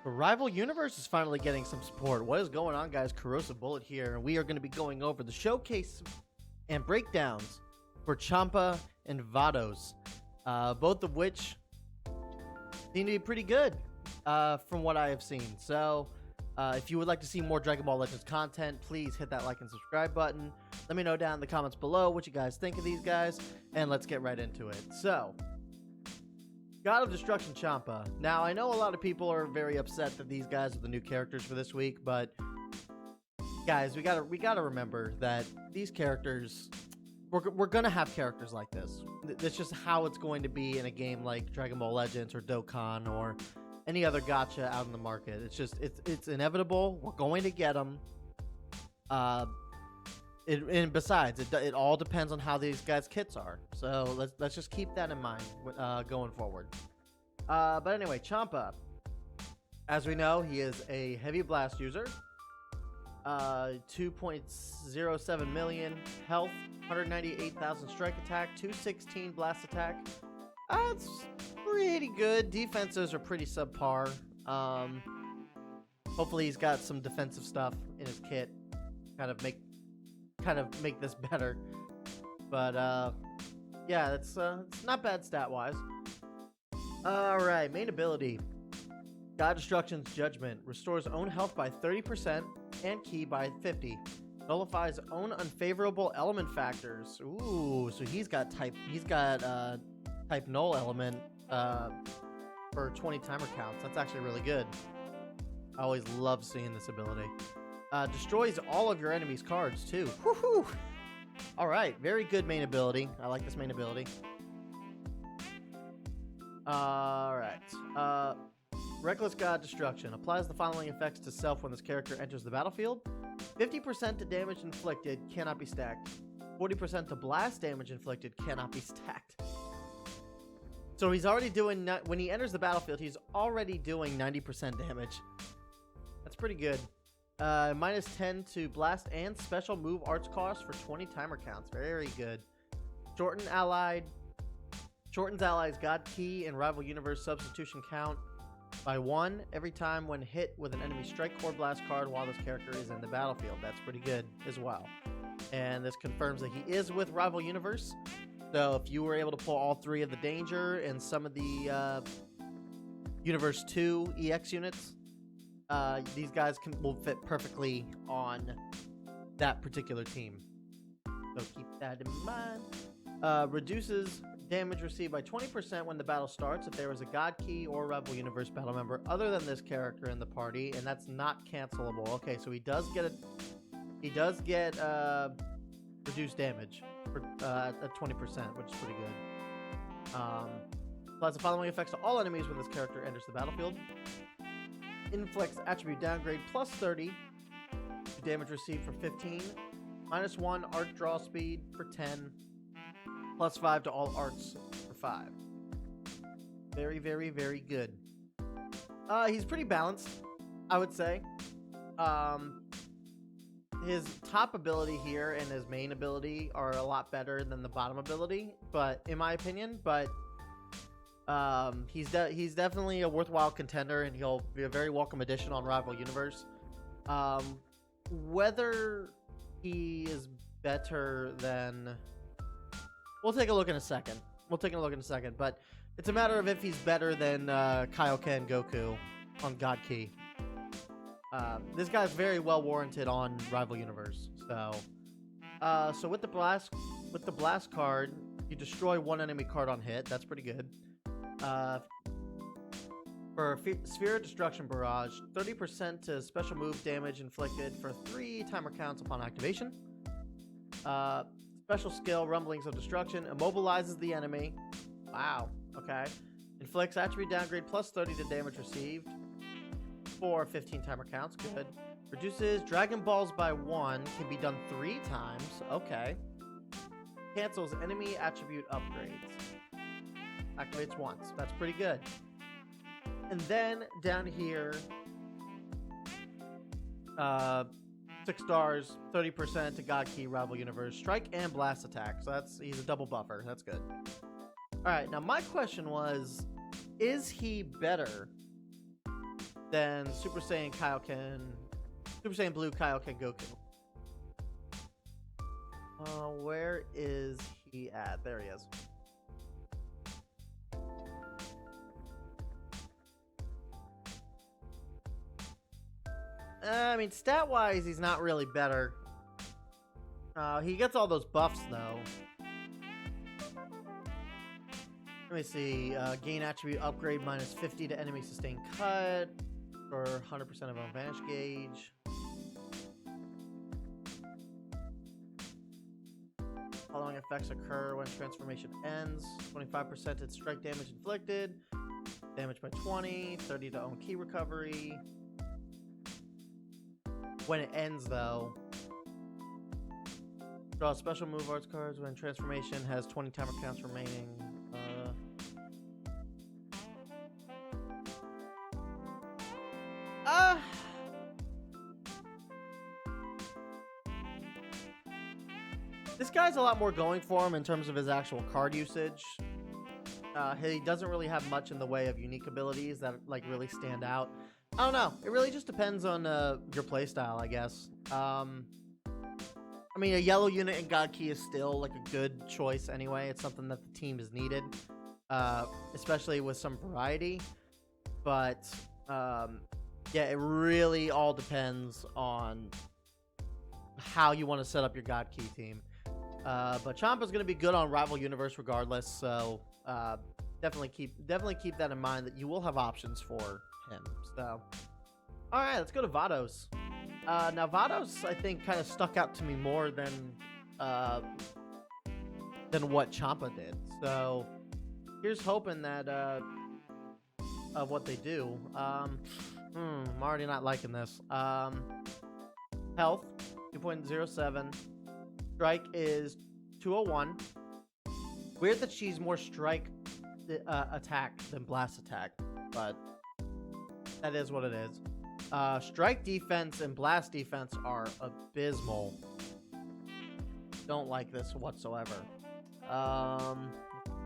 The Rival Universe is finally getting some support. What is going on, guys? Corrosive Bullet here, and we are going to be going over the showcase and breakdowns for Champa and Vados, both of which seem to be pretty good from what I have seen. So, if you would like to see more Dragon Ball Legends content, please hit that like and subscribe button. Let me know down in the comments below what you guys think of these guys, and let's get right into it. So, God of Destruction Champa. Now, I know a lot of people are very upset that these guys are the new characters for this week, but guys, we gotta remember that these characters, we're gonna have characters like this. That's just how it's going to be in a game like Dragon Ball Legends or Dokkan or any other gacha out in the market. It's inevitable. We're going to get them. And besides, it all depends on how these guys' kits are. So let's just keep that in mind going forward. But anyway, Champa, as we know, he is a heavy blast user. 2.07 million health, 198,000 strike attack, 216 blast attack. That's pretty good. Defenses are pretty subpar. Hopefully he's got some defensive stuff in his kit, kind of make this better. But yeah, it's not bad stat wise. Alright, main ability, God Destruction's Judgment restores own health by 30% and ki by 50, nullifies own unfavorable element factors. Ooh, so he's got type null element for 20 timer counts. That's actually really good. I always love seeing this ability. Destroys all of your enemy's cards, too. Woohoo! Alright, very good main ability. I like this main ability. Alright. Reckless God Destruction. Applies the following effects to self when this character enters the battlefield. 50% to damage inflicted, cannot be stacked. 40% to blast damage inflicted, cannot be stacked. So he's already doing, when he enters the battlefield, he's already doing 90% damage. That's pretty good. Minus 10 to blast and special move arts cost for 20 timer counts. Very good. Shortens allies God Key and Rival Universe substitution count by 1 every time when hit with an enemy strike core blast card while this character is in the battlefield. That's pretty good as well. And this confirms that he is with Rival Universe. So if you were able to pull all 3 of the Danger and some of the Universe 2 EX units, these guys will fit perfectly on that particular team. So keep that in mind. Reduces damage received by 20% when the battle starts if there is a God Key or Rebel Universe battle member other than this character in the party, and that's not cancelable. Okay, so he does get reduced damage for, at 20%, which is pretty good. Applies the following effects to all enemies when this character enters the battlefield. Inflicts attribute downgrade plus 30 to damage received for 15, minus 1 art draw speed for 10, plus 5 to all arts for 5. Very, very, very good. He's pretty balanced, I would say. His top ability here and his main ability are a lot better than the bottom ability, but in my opinion, he's definitely a worthwhile contender, and he'll be a very welcome addition on Rival Universe. Whether he is better than... We'll take a look in a second. But it's a matter of if he's better than Kaioken Goku on God Key. This guy's very well warranted on Rival Universe. So with the blast card, you destroy 1 enemy card on hit. That's pretty good. For Sphere of Destruction Barrage, 30% to special move damage inflicted for 3 timer counts upon activation. Special skill, Rumblings of Destruction, immobilizes the enemy. Wow, okay. Inflicts attribute downgrade plus 30 to damage received for 15 timer counts. Good. Reduces Dragon Balls by 1, can be done 3 times. Okay. Cancels enemy attribute upgrades. Activates once. That's pretty good. And then down here, 6 stars, 30% to God Key, Rival Universe, strike and blast attack. So he's a double buffer. That's good. All right. Now my question was, is he better then Super Saiyan Blue Kaioken Goku. Where is he at? There he is. I mean, stat-wise, he's not really better. He gets all those buffs, though. Let me see. Gain attribute upgrade minus 50 to enemy sustained cut for 100% of own vanish gauge. Following effects occur when transformation ends. 25% at strike damage inflicted. Damage by 20. 30 to own key recovery. When it ends, though, draw special move arts cards when transformation has 20 timer counts remaining. This guy's a lot more going for him in terms of his actual card usage. He doesn't really have much in the way of unique abilities that like really stand out. I don't know. It really just depends on your playstyle, I guess. I mean, a yellow unit in God Key is still like a good choice anyway. It's something that the team has needed, especially with some variety. But yeah, it really all depends on how you want to set up your God Key team. But Champa's going to be good on Rival Universe regardless, so definitely keep that in mind that you will have options for him. So, all right, let's go to Vados. Now Vados, I think, kind of stuck out to me more than what Champa did. So, here's hoping that of what they do. I'm already not liking this. Health 2.07. Strike is 201. Weird that she's more strike attack than blast attack, but that is what it is. Strike defense and blast defense are abysmal. Don't like this whatsoever.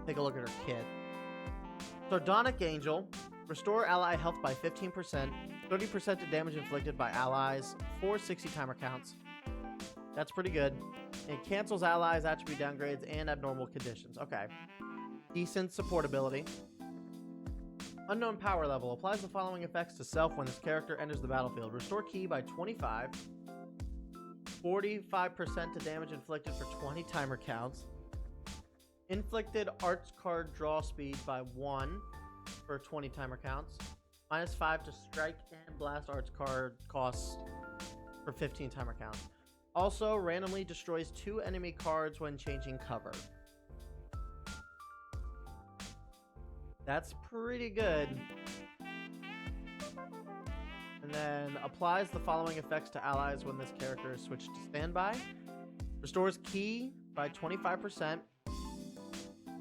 Take a look at her kit. Sardonic Angel. Restore ally health by 15%. 30% to damage inflicted by allies. 460 timer counts. That's pretty good. It cancels allies, attribute downgrades, and abnormal conditions. Okay. Decent support ability. Unknown power level. Applies the following effects to self when this character enters the battlefield. Restore ki by 25. 45% to damage inflicted for 20 timer counts. Inflicted arts card draw speed by 1 for 20 timer counts. Minus 5 to strike and blast arts card costs for 15 timer counts. Also, randomly destroys 2 enemy cards when changing cover. That's pretty good. And then applies the following effects to allies when this character is switched to standby. Restores ki by 25%.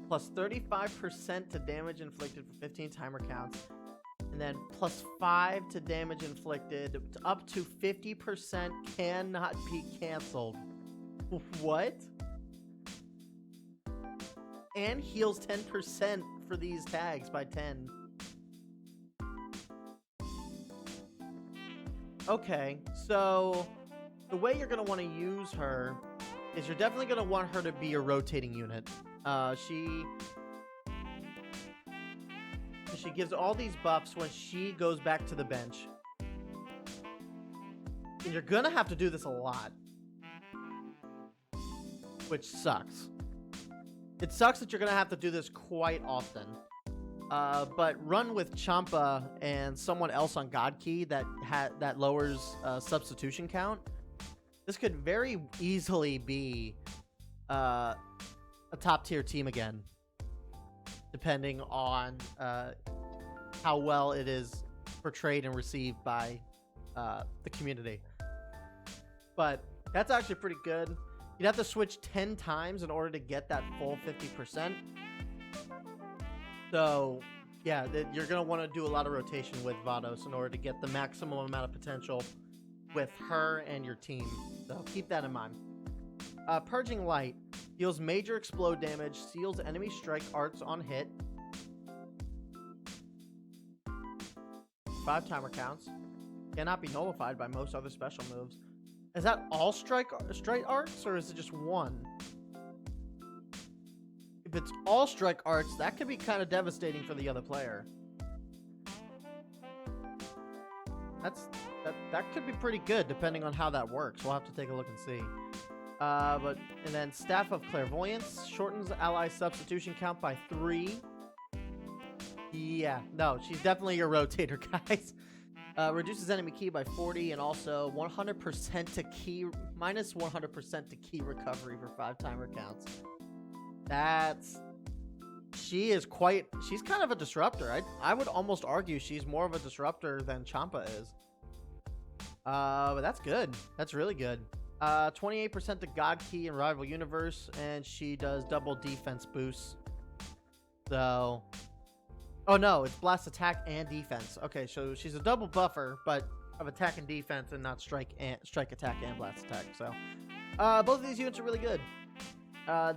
Plus 35% to damage inflicted for 15 timer counts. And then plus 5 to damage inflicted. Up to 50% cannot be canceled. What? And heals 10% for these tags by 10. Okay, so the way you're going to want to use her is you're definitely going to want her to be a rotating unit. She gives all these buffs when she goes back to the bench. And you're gonna have to do this a lot. Which sucks. It sucks that you're gonna have to do this quite often. But run with Champa and someone else on God Key that lowers substitution count. This could very easily be a top tier team again. Depending on how well it is portrayed and received by the community. But that's actually pretty good. You'd have to switch 10 times in order to get that full 50%. So, yeah, you're going to want to do a lot of rotation with Vados in order to get the maximum amount of potential with her and your team. So keep that in mind. Purging Light. Deals major explode damage, seals enemy strike arts on hit. 5 timer counts. Cannot be nullified by most other special moves. Is that all strike arts, or is it just one? If it's all strike arts, that could be kind of devastating for the other player. That could be pretty good, depending on how that works. We'll have to take a look and see. And then Staff of Clairvoyance shortens ally substitution count by 3. Yeah, no, she's definitely your rotator, guys. Reduces enemy ki by 40, and also 100% to ki, minus 100% to ki recovery for 5 timer counts. She's kind of a disruptor. I would almost argue she's more of a disruptor than Champa is. But that's good. That's really good. 28% to God Ki in Rival Universe, and she does double defense boosts. So, oh no, it's blast attack and defense. Okay, so she's a double buffer, but of attack and defense, and not strike attack and blast attack. So, both of these units are really good.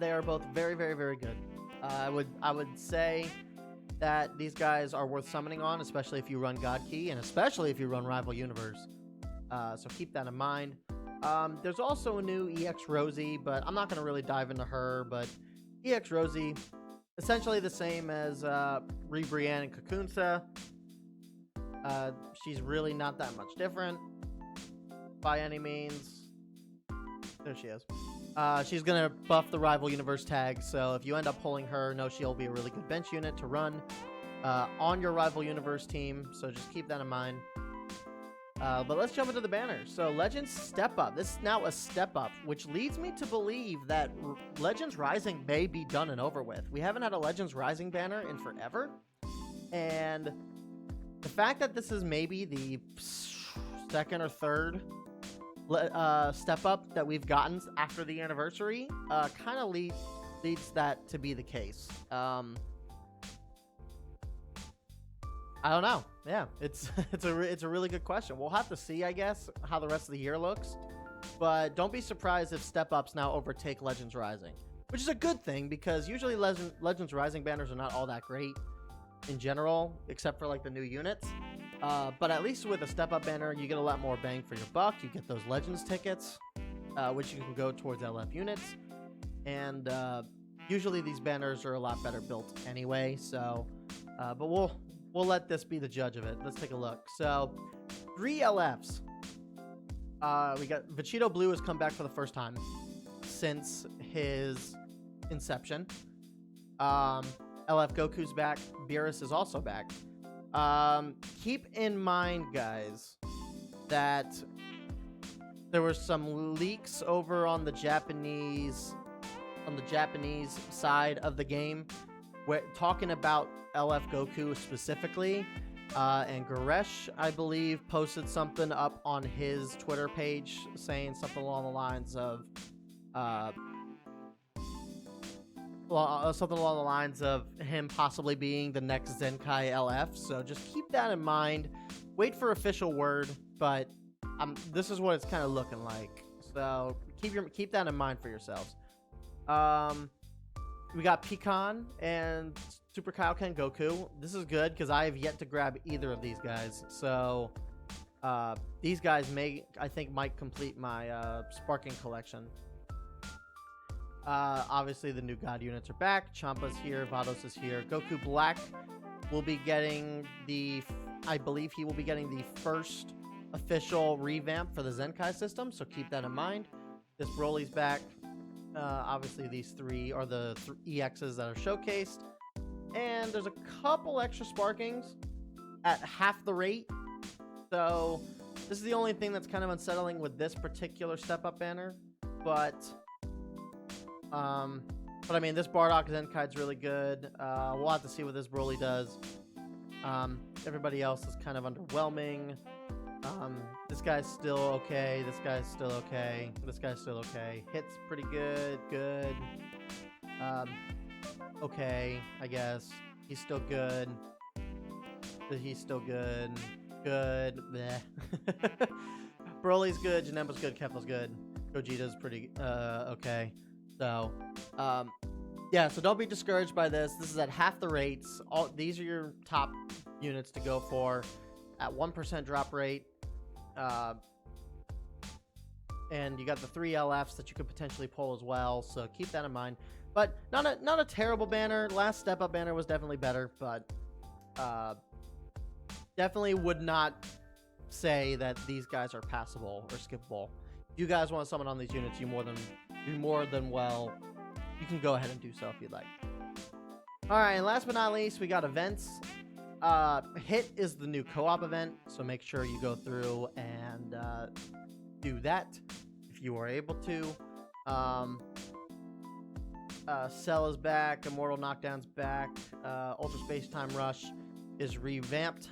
They are both very, very, very good. I would say that these guys are worth summoning on, especially if you run God Ki, and especially if you run Rival Universe. So keep that in mind. There's also a new EX Rosie, but I'm not going to really dive into her. But EX Rosie, essentially the same as Brienne and Kakunsa. She's really not that much different by any means. There she is. She's going to buff the Rival Universe tag, so if you end up pulling her, no, she'll be a really good bench unit to run on your Rival Universe team, so just keep that in mind. But let's jump into the banners. So Legends Step Up. This is now a step up, which leads me to believe that Legends Rising may be done and over with. We haven't had a Legends Rising banner in forever, and the fact that this is maybe the second or third step up that we've gotten after the anniversary kind of leads that to be the case. I don't know. Yeah, it's a really good question. We'll have to see, I guess, how the rest of the year looks. But don't be surprised if step ups now overtake Legends Rising, which is a good thing because usually Legends Rising banners are not all that great in general, except for like the new units. But at least with a step up banner, you get a lot more bang for your buck. You get those Legends tickets, which you can go towards LF units, and usually these banners are a lot better built anyway. So, but we'll let this be the judge of it. Let's take a look. So, 3 LFs. We got Vachito Blue has come back for the first time since his inception. LF Goku's back. Beerus is also back. Keep in mind, guys, that there were some leaks over on the Japanese side of the game, talking about LF Goku specifically, and Goresh, I believe, posted something up on his Twitter page saying something along the lines of him possibly being the next Zenkai LF. So just keep that in mind. Wait for official word, but this is what it's kind of looking like. So keep that in mind for yourselves. We got Pikan and Super Kaioken Goku. This is good because I have yet to grab either of these guys. So these guys might complete my Sparking collection. Obviously, the new God units are back. Champa's here. Vados is here. Goku Black will be getting I believe he will be getting the first official revamp for the Zenkai system, so keep that in mind. This Broly's back. Obviously, these 3 are the EXs that are showcased. And there's a couple extra Sparkings at half the rate. So, this is the only thing that's kind of unsettling with this particular step-up banner. But I mean, this Bardock Zenkai's really good. We'll have to see what this Broly does. Everybody else is kind of underwhelming. This guy's still okay. This guy's still okay. This guy's still okay. Hits pretty good. Good. Okay, I guess. He's still good. He's still good. Good. Bleh. Broly's good. Janemba's good. Kefla's good. Gogeta's pretty okay. So, yeah, so don't be discouraged by this. This is at half the rates. These are your top units to go for. at 1% drop rate. And you got the 3 LFs that you could potentially pull as well, so keep that in mind. But not a terrible banner. Last Step Up banner was definitely better, but definitely would not say that these guys are passable or skippable. If you guys want to summon on these units, you're more than well. You can go ahead and do so if you'd like. All right, and last but not least, we got events. Hit is the new co-op event, so make sure you go through and do that if you are able to. Cell is back, Immortal Knockdown's back, Ultra Space Time Rush is revamped,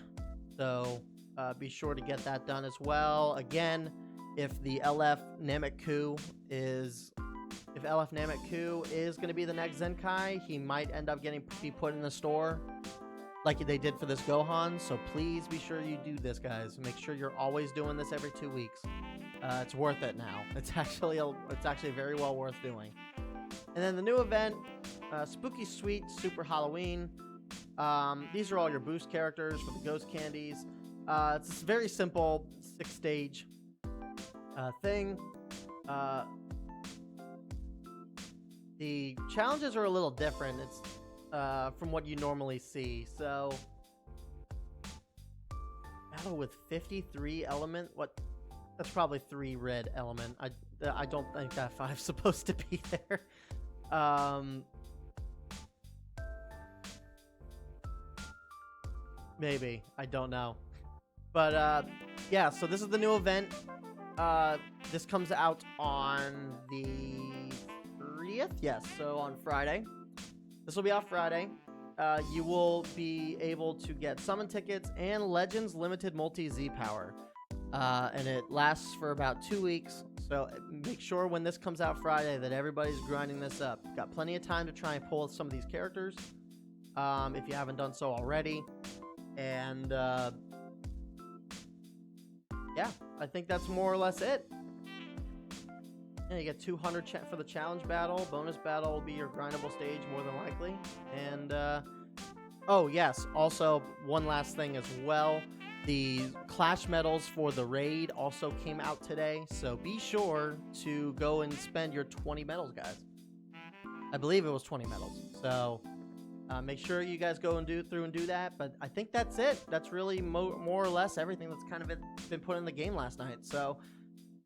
so be sure to get that done as well. Again, if LF Namek-Ku is going to be the next Zenkai, he might end up be put in the store like they did for this Gohan, so please be sure you do this, guys. Make sure you're always doing this every 2 weeks. It's worth it now. It's actually very well worth doing. And then the new event, Spooky Sweet Super Halloween. These are all your boost characters for the Ghost Candies. It's a very simple 6-stage thing. The challenges are a little different. It's from what you normally see. So, battle with 53 element. That's probably 3 red element. I don't think that 5's supposed to be there. Maybe, I don't know. But yeah, so this is the new event. This comes out on the 30th. Yes, so on Friday. This will be out Friday. You will be able to get summon tickets and Legends Limited Multi-Z Power. And it lasts for about 2 weeks. So make sure when this comes out Friday that everybody's grinding this up. You've got plenty of time to try and pull some of these characters. If you haven't done so already. And yeah, I think that's more or less it. And you get 200 for the challenge battle. Bonus battle will be your grindable stage more than likely. And oh yes, also one last thing as well. The Clash medals for the raid also came out today, so be sure to go and spend your 20 medals, guys. I believe it was 20 medals, so make sure you guys go and do that. But I think that's it. That's really more or less everything that's kind of been put in the game last night. So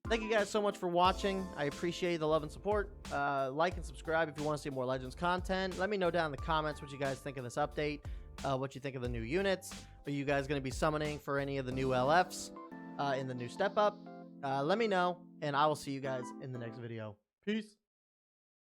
thank you guys so much for watching. I appreciate the love and support. Like and subscribe if you want to see more Legends content. Let me know down in the comments what you guys think of this update. What you think of the new units. Are you guys going to be summoning for any of the new LFs in the new step up? Let me know, and I will see you guys in the next video. Peace.